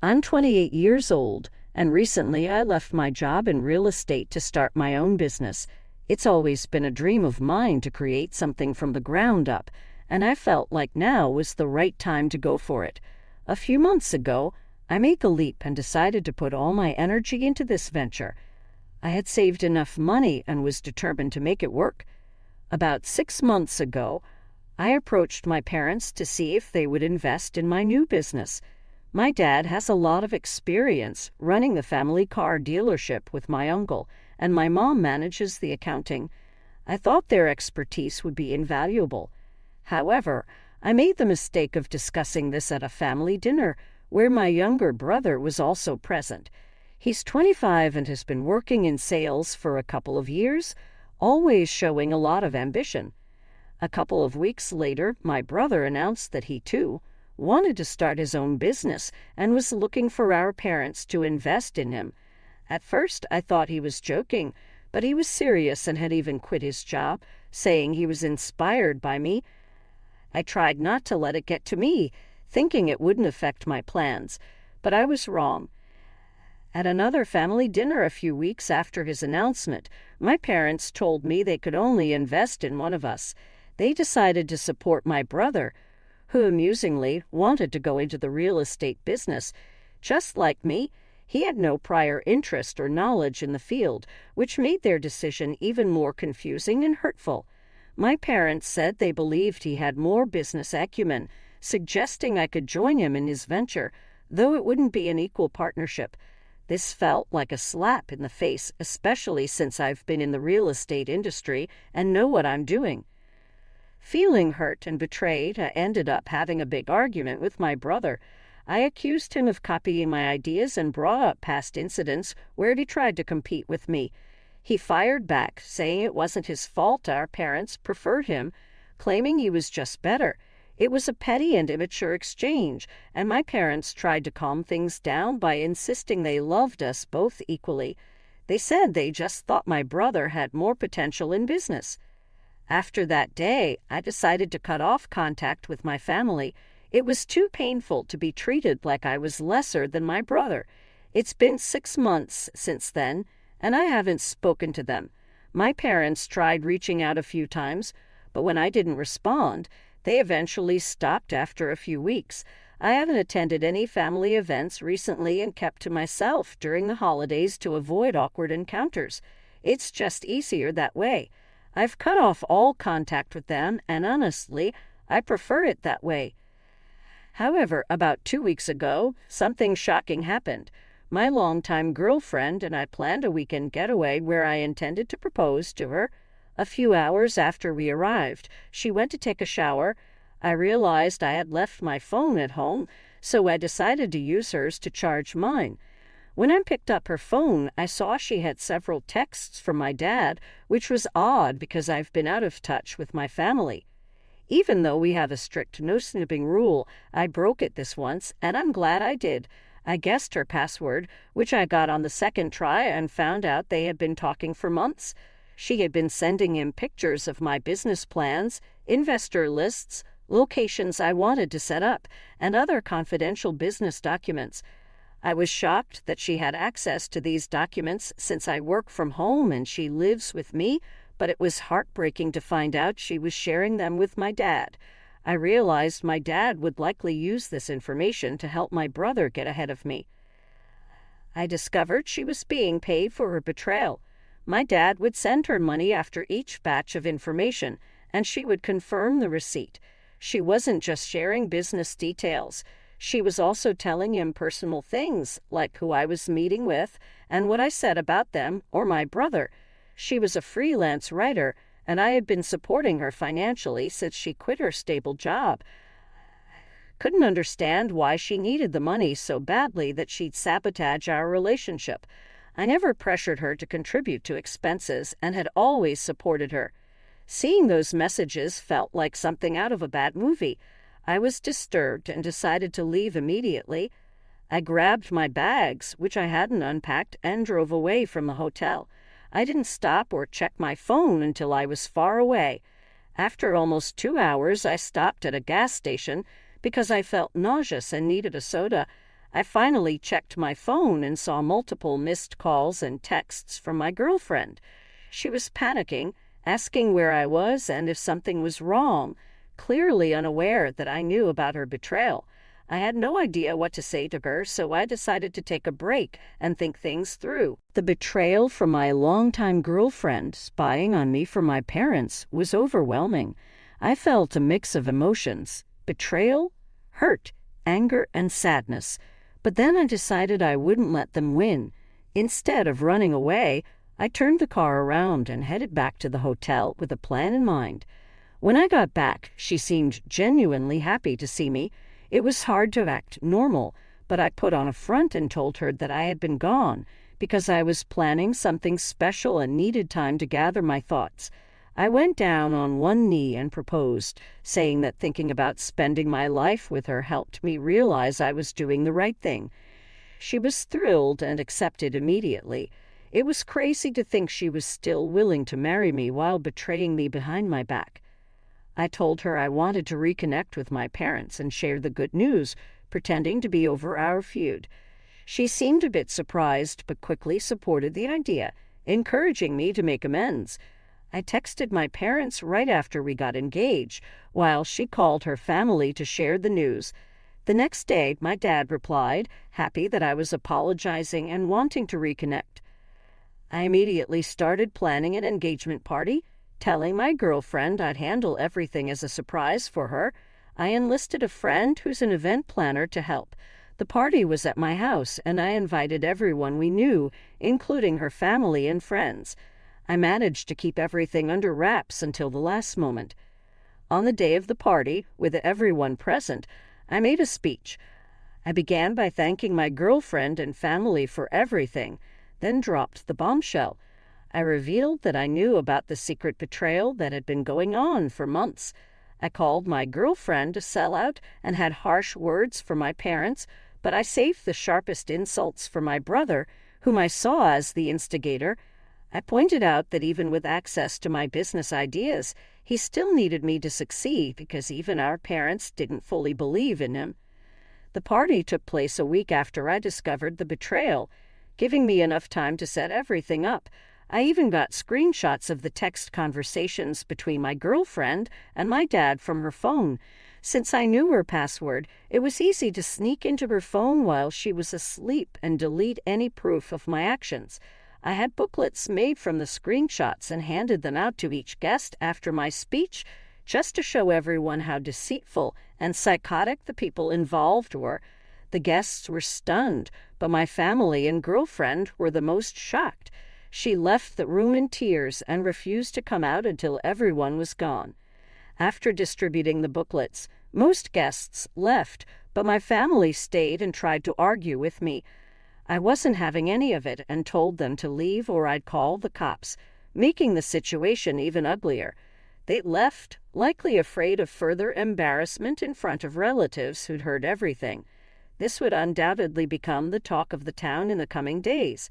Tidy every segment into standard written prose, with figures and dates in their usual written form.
I'm 28 years old, and recently I left my job in real estate to start my own business. It's always been a dream of mine to create something from the ground up, and I felt like now was the right time to go for it. A few months ago, I made the leap and decided to put all my energy into this venture. I had saved enough money and was determined to make it work. About 6 months ago, I approached my parents to see if they would invest in my new business. My dad has a lot of experience running the family car dealership with my uncle, and my mom manages the accounting. I thought their expertise would be invaluable. However, I made the mistake of discussing this at a family dinner where my younger brother was also present. He's 25 and has been working in sales for a couple of years, always showing a lot of ambition. A couple of weeks later, my brother announced that he, too, wanted to start his own business and was looking for our parents to invest in him. At first, I thought he was joking, but he was serious and had even quit his job, saying he was inspired by me. I tried not to let it get to me, thinking it wouldn't affect my plans, but I was wrong. At another family dinner a few weeks after his announcement, my parents told me they could only invest in one of us. They decided to support my brother, who amusingly wanted to go into the real estate business. Just like me, he had no prior interest or knowledge in the field, which made their decision even more confusing and hurtful. My parents said they believed he had more business acumen, suggesting I could join him in his venture, though it wouldn't be an equal partnership. This felt like a slap in the face, especially since I've been in the real estate industry and know what I'm doing. Feeling hurt and betrayed, I ended up having a big argument with my brother. I accused him of copying my ideas and brought up past incidents where he tried to compete with me. He fired back, saying it wasn't his fault our parents preferred him, claiming he was just better. It was a petty and immature exchange, and my parents tried to calm things down by insisting they loved us both equally. They said they just thought my brother had more potential in business. After that day, I decided to cut off contact with my family. It was too painful to be treated like I was lesser than my brother. It's been 6 months since then, and I haven't spoken to them. My parents tried reaching out a few times, but when I didn't respond, they eventually stopped after a few weeks. I haven't attended any family events recently and kept to myself during the holidays to avoid awkward encounters. It's just easier that way. I've cut off all contact with them, and honestly, I prefer it that way. However, about 2 weeks ago, something shocking happened. My longtime girlfriend and I planned a weekend getaway where I intended to propose to her. A few hours after we arrived, she went to take a shower. I realized I had left my phone at home, so I decided to use hers to charge mine. When I picked up her phone, I saw she had several texts from my dad, which was odd because I've been out of touch with my family. Even though we have a strict no-snooping rule, I broke it this once, and I'm glad I did. I guessed her password, which I got on the second try, and found out they had been talking for months. She had been sending him pictures of my business plans, investor lists, locations I wanted to set up, and other confidential business documents. I was shocked that she had access to these documents since I work from home and she lives with me, but it was heartbreaking to find out she was sharing them with my dad. I realized my dad would likely use this information to help my brother get ahead of me. I discovered she was being paid for her betrayal. My dad would send her money after each batch of information, and she would confirm the receipt. She wasn't just sharing business details. She was also telling him personal things, like who I was meeting with and what I said about them or my brother. She was a freelance writer, and I had been supporting her financially since she quit her stable job. Couldn't understand why she needed the money so badly that she'd sabotage our relationship. I never pressured her to contribute to expenses and had always supported her. Seeing those messages felt like something out of a bad movie. I was disturbed and decided to leave immediately. I grabbed my bags, which I hadn't unpacked, and drove away from the hotel. I didn't stop or check my phone until I was far away. After almost 2 hours, I stopped at a gas station because I felt nauseous and needed a soda. I finally checked my phone and saw multiple missed calls and texts from my girlfriend. She was panicking, asking where I was and if something was wrong, clearly unaware that I knew about her betrayal. I had no idea what to say to her, so I decided to take a break and think things through. The betrayal from my longtime girlfriend spying on me from my parents was overwhelming. I felt a mix of emotions: betrayal, hurt, anger, and sadness. But then I decided I wouldn't let them win. Instead of running away, I turned the car around and headed back to the hotel with a plan in mind. When I got back, she seemed genuinely happy to see me. It was hard to act normal, but I put on a front and told her that I had been gone because I was planning something special and needed time to gather my thoughts. I went down on one knee and proposed, saying that thinking about spending my life with her helped me realize I was doing the right thing. She was thrilled and accepted immediately. It was crazy to think she was still willing to marry me while betraying me behind my back. I told her I wanted to reconnect with my parents and share the good news, pretending to be over our feud. She seemed a bit surprised, but quickly supported the idea, encouraging me to make amends. I texted my parents right after we got engaged, while she called her family to share the news. The next day, my dad replied, happy that I was apologizing and wanting to reconnect. I immediately started planning an engagement party, telling my girlfriend I'd handle everything as a surprise for her. I enlisted a friend who's an event planner to help. The party was at my house, and I invited everyone we knew, including her family and friends. I managed to keep everything under wraps until the last moment. On the day of the party, with everyone present, I made a speech. I began by thanking my girlfriend and family for everything, then dropped the bombshell. I revealed that I knew about the secret betrayal that had been going on for months. I called my girlfriend a sellout and had harsh words for my parents, but I saved the sharpest insults for my brother, whom I saw as the instigator. I pointed out that even with access to my business ideas, he still needed me to succeed because even our parents didn't fully believe in him. The party took place a week after I discovered the betrayal, giving me enough time to set everything up. I even got screenshots of the text conversations between my girlfriend and my dad from her phone. Since I knew her password, it was easy to sneak into her phone while she was asleep and delete any proof of my actions. I had booklets made from the screenshots and handed them out to each guest after my speech, just to show everyone how deceitful and psychotic the people involved were. The guests were stunned, but my family and girlfriend were the most shocked. She left the room in tears and refused to come out until everyone was gone. After distributing the booklets, most guests left, but my family stayed and tried to argue with me. I wasn't having any of it and told them to leave or I'd call the cops, making the situation even uglier. They left, likely afraid of further embarrassment in front of relatives who'd heard everything. This would undoubtedly become the talk of the town in the coming days.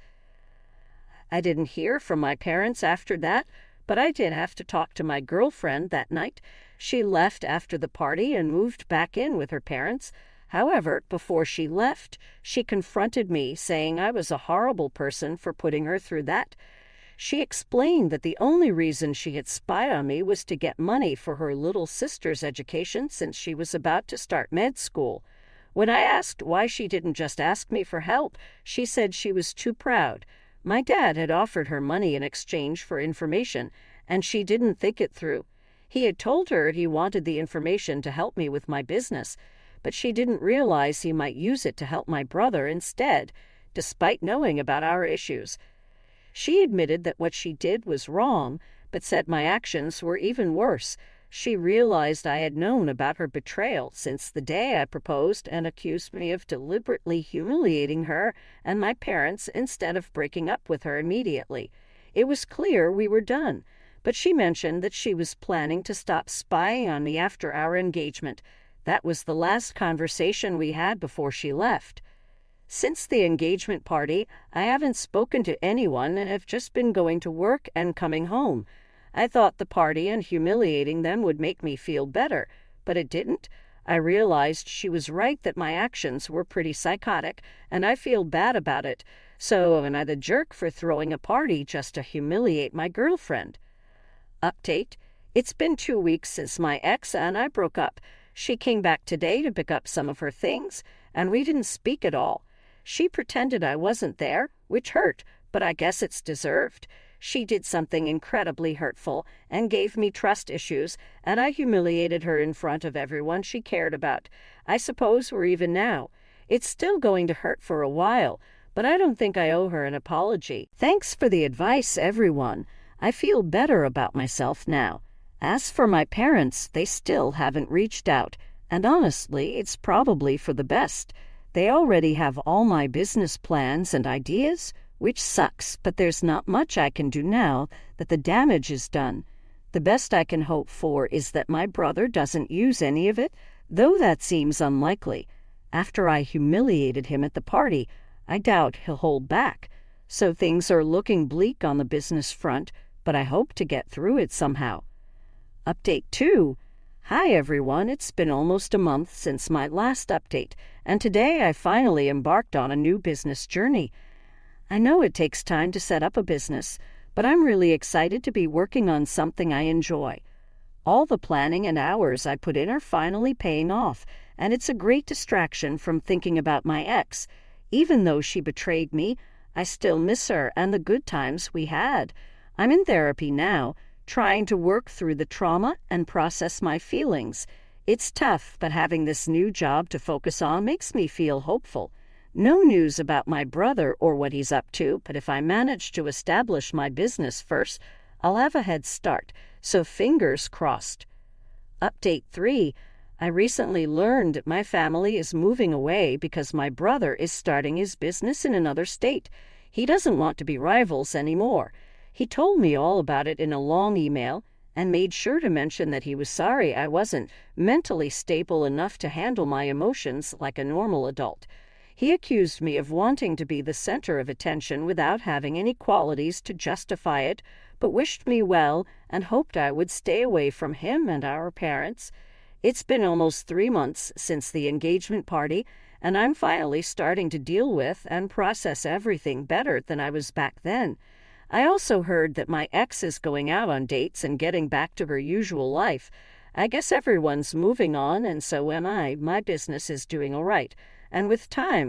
I didn't hear from my parents after that, but I did have to talk to my girlfriend that night. She left after the party and moved back in with her parents. However, before she left, she confronted me, saying I was a horrible person for putting her through that. She explained that the only reason she had spied on me was to get money for her little sister's education since she was about to start med school. When I asked why she didn't just ask me for help, she said she was too proud. My dad had offered her money in exchange for information, and she didn't think it through. He had told her he wanted the information to help me with my business, but she didn't realize he might use it to help my brother instead, despite knowing about our issues. She admitted that what she did was wrong, but said my actions were even worse. She realized I had known about her betrayal since the day I proposed and accused me of deliberately humiliating her and my parents instead of breaking up with her immediately. It was clear we were done, but she mentioned that she was planning to stop spying on me after our engagement. That was the last conversation we had before she left. Since the engagement party, I haven't spoken to anyone and have just been going to work and coming home. I thought the party and humiliating them would make me feel better, but it didn't. I realized she was right that my actions were pretty psychotic, and I feel bad about it. So am I the jerk for throwing a party just to humiliate my girlfriend? Update. It's been 2 weeks since my ex and I broke up. She came back today to pick up some of her things, and we didn't speak at all. She pretended I wasn't there, which hurt, but I guess it's deserved. She did something incredibly hurtful and gave me trust issues, and I humiliated her in front of everyone she cared about. I suppose we're even now. It's still going to hurt for a while, but I don't think I owe her an apology. Thanks for the advice, everyone. I feel better about myself now. As for my parents, they still haven't reached out, and honestly, it's probably for the best. They already have all my business plans and ideas, which sucks, but there's not much I can do now that the damage is done. The best I can hope for is that my brother doesn't use any of it, though that seems unlikely. After I humiliated him at the party, I doubt he'll hold back. So things are looking bleak on the business front, but I hope to get through it somehow. Update 2. Hi everyone, it's been almost a month since my last update, and today I finally embarked on a new business journey. I know it takes time to set up a business, but I'm really excited to be working on something I enjoy. All the planning and hours I put in are finally paying off, and it's a great distraction from thinking about my ex. Even though she betrayed me, I still miss her and the good times we had. I'm in therapy now, trying to work through the trauma and process my feelings. It's tough, but having this new job to focus on makes me feel hopeful. No news about my brother or what he's up to, but if I manage to establish my business first, I'll have a head start, so fingers crossed. Update 3. I recently learned my family is moving away because my brother is starting his business in another state. He doesn't want to be rivals anymore. He told me all about it in a long email and made sure to mention that he was sorry I wasn't mentally stable enough to handle my emotions like a normal adult. He accused me of wanting to be the center of attention without having any qualities to justify it, but wished me well and hoped I would stay away from him and our parents. It's been almost 3 months since the engagement party, and I'm finally starting to deal with and process everything better than I was back then. I also heard that my ex is going out on dates and getting back to her usual life. I guess everyone's moving on, and so am I. My business is doing all right, and with time,